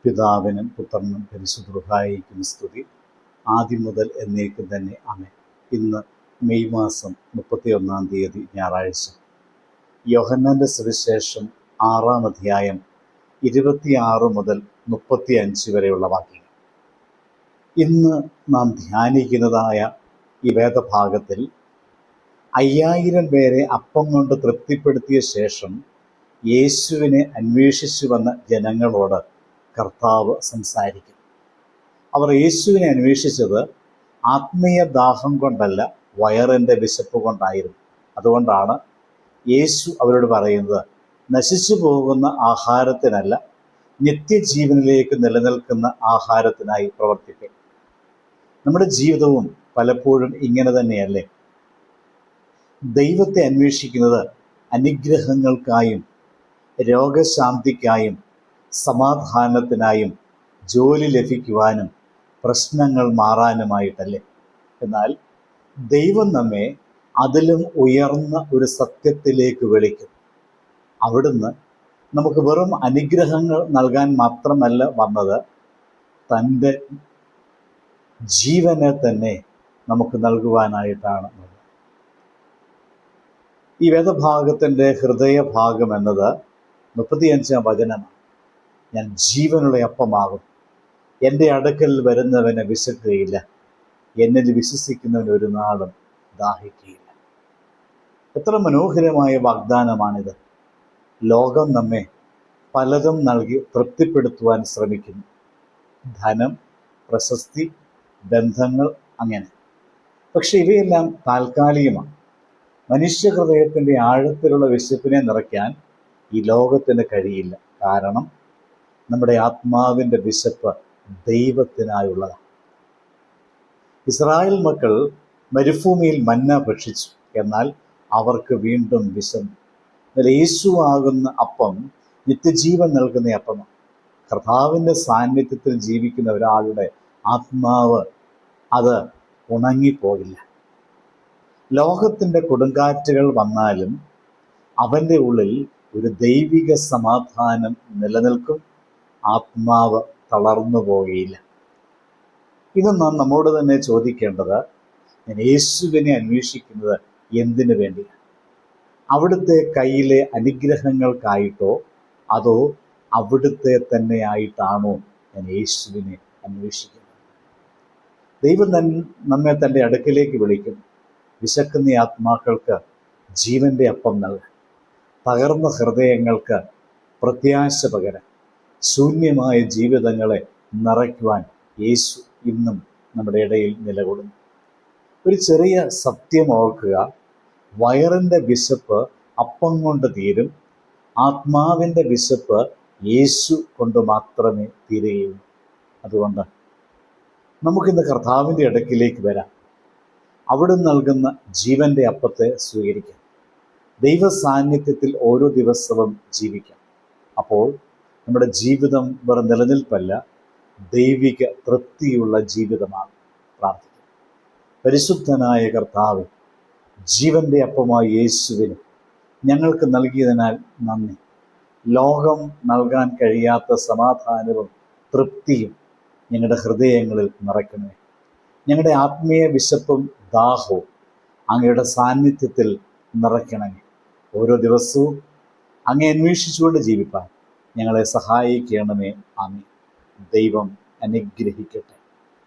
പിതാവിനും പുത്രനും പരിശുദ്ധ റൂഹായിക്കും സ്തുതി, ആദ്യം മുതൽ എന്നേക്കും തന്നെ ആമേൻ. ഇന്ന് മെയ് മാസം 31 തീയതി ഞായറാഴ്ച. യോഹന്നാൻ്റെ സുവിശേഷം 6-ാം അധ്യായം 26 മുതൽ 35 വരെയുള്ള വാക്യങ്ങൾ. ഇന്ന് നാം ധ്യാനിക്കുന്നതായ ഈ വേദഭാഗത്തിൽ 5000 പേരെ അപ്പം കൊണ്ട് തൃപ്തിപ്പെടുത്തിയ ശേഷം യേശുവിനെ അന്വേഷിച്ചു വന്ന ജനങ്ങളോട് കർത്താവ് സംസാരിക്കും. അവർ യേശുവിനെ അന്വേഷിച്ചത് ആത്മീയ ദാഹം കൊണ്ടല്ല, വയറിൻ്റെ വിശപ്പ് കൊണ്ടായിരുന്നു. അതുകൊണ്ടാണ് യേശു അവരോട് പറയുന്നത്, നശിച്ചു പോകുന്ന ആഹാരത്തിനല്ല, നിത്യജീവനിലേക്ക് നിലനിൽക്കുന്ന ആഹാരത്തിനായി പ്രവർത്തിക്കുക. നമ്മുടെ ജീവിതവും പലപ്പോഴും ഇങ്ങനെ തന്നെയല്ലേ? ദൈവത്തെ അന്വേഷിക്കുന്നത് അനുഗ്രഹങ്ങൾക്കായും രോഗശാന്തിക്കായും സമാധാനത്തിനായും ജോലി ലഭിക്കുവാനും പ്രശ്നങ്ങൾ മാറാനുമായിട്ടല്ലേ? എന്നാൽ ദൈവം നമ്മെ അതിലും ഉയർന്ന ഒരു സത്യത്തിലേക്ക് വിളിക്കും. അവിടുന്ന് നമുക്ക് വെറും അനുഗ്രഹങ്ങൾ നൽകാൻ മാത്രമല്ല വന്നത്, തൻ്റെ ജീവനെ തന്നെ നമുക്ക് നൽകുവാനായിട്ടാണ്. ഈ വേദഭാഗത്തിൻ്റെ ഹൃദയഭാഗം എന്നത് 35-ാം വചനമാണ്. ഞാൻ ജീവനുള്ള അപ്പമാകും, എൻ്റെ അടുക്കൽ വരുന്നവനെ വിശക്കുകയില്ല, എന്നിൽ വിശ്വസിക്കുന്നവൻ ഒരു നാളും ദാഹിക്കുകയില്ല. എത്ര മനോഹരമായ വാഗ്ദാനമാണിത്! ലോകം നമ്മെ പലതും നൽകി തൃപ്തിപ്പെടുത്തുവാൻ ശ്രമിക്കുന്നു. ധനം, പ്രശസ്തി, ബന്ധങ്ങൾ, അങ്ങനെ. പക്ഷെ ഇവയെല്ലാം താൽക്കാലികമാണ്. മനുഷ്യഹൃദയത്തിൻ്റെ ആഴത്തിലുള്ള വിശപ്പിനെ നിറയ്ക്കാൻ ഈ ലോകത്തിന് കഴിയില്ല. കാരണം നമ്മുടെ ആത്മാവിൻ്റെ വിശപ്പ് ദൈവത്തിനായുള്ളതാണ്. ഇസ്രായേൽ മക്കൾ മരുഭൂമിയിൽ മന്ന ഭക്ഷിച്ചു, എന്നാൽ അവർക്ക് വീണ്ടും വിശന്നു. എന്നാൽ യേശു ആകുന്ന അപ്പം നിത്യജീവൻ നൽകുന്ന അപ്പമാണ്. കർത്താവിൻ്റെ സാന്നിധ്യത്തിൽ ജീവിക്കുന്ന ഒരാളുടെ ആത്മാവ് അത് ഉണങ്ങിപ്പോകില്ല. ലോകത്തിൻ്റെ കൊടുങ്കാറ്റുകൾ വന്നാലും അവൻ്റെ ഉള്ളിൽ ഒരു ദൈവിക സമാധാനം നിലനിൽക്കും. ആത്മാവ് തളർന്നു പോകുകയില്ല. ഇത് നാം നമ്മോട് തന്നെ ചോദിക്കേണ്ടത്, ഞാൻ യേശുവിനെ അന്വേഷിക്കുന്നത് എന്തിനു വേണ്ടിയാണ്? അവിടുത്തെ കയ്യിലെ അനുഗ്രഹങ്ങൾക്കായിട്ടോ അതോ അവിടുത്തെ തന്നെ ആയിട്ടാണോ ഞാൻ യേശുവിനെ അന്വേഷിക്കുന്നത്? ദൈവം നമ്മെ തൻ്റെ അടുക്കിലേക്ക് വിളിക്കും. വിശക്കുന്ന ആത്മാക്കൾക്ക് ജീവൻ്റെ അപ്പം നൽകാൻ, തകർന്ന ഹൃദയങ്ങൾക്ക് പ്രത്യാശ പകരാൻ, ശൂന്യമായ ജീവിതങ്ങളെ നിറയ്ക്കുവാൻ യേശു ഇന്നും നമ്മുടെ ഇടയിൽ നിലകൊള്ളുന്നു. ഒരു ചെറിയ സത്യം ഓർക്കുക, വയറിൻ്റെ വിശപ്പ് അപ്പം കൊണ്ട് തീരും, ആത്മാവിൻ്റെ വിശപ്പ് യേശു കൊണ്ട് മാത്രമേ തീരുകയുള്ളൂ. അതുകൊണ്ട് നമുക്കിന്ന് കർത്താവിൻ്റെ അടുക്കിലേക്ക് വരാം. അവിടെ നൽകുന്ന ജീവൻ്റെ അപ്പത്തെ സ്വീകരിക്കാം. ദൈവ സാന്നിധ്യത്തിൽ ഓരോ ദിവസവും ജീവിക്കാം. അപ്പോൾ നമ്മുടെ ജീവിതം വെറും നിലനിൽപ്പല്ല, ദൈവിക തൃപ്തിയുള്ള ജീവിതമാണ്. പ്രാർത്ഥിക്കാം. പരിശുദ്ധനായ കർത്താവേ, ജീവൻ്റെ അപ്പമായ യേശുവിന് ഞങ്ങൾക്ക് നൽകിയതിനാൽ നന്ദി. ലോകം നൽകാൻ കഴിയാത്ത സമാധാനവും തൃപ്തിയും ഞങ്ങളുടെ ഹൃദയങ്ങളിൽ നിറയ്ക്കണമേ. ഞങ്ങളുടെ ആത്മീയ വിശപ്പും ദാഹവും അങ്ങയുടെ സാന്നിധ്യത്തിൽ നിറയ്ക്കണമേ. ഓരോ ദിവസവും അങ്ങേ അന്വേഷിച്ചുകൊണ്ട് ജീവിപ്പാൻ ഞങ്ങളെ സഹായിക്കണമേ. ആമേൻ. ദൈവം അനുഗ്രഹിക്കട്ടെ.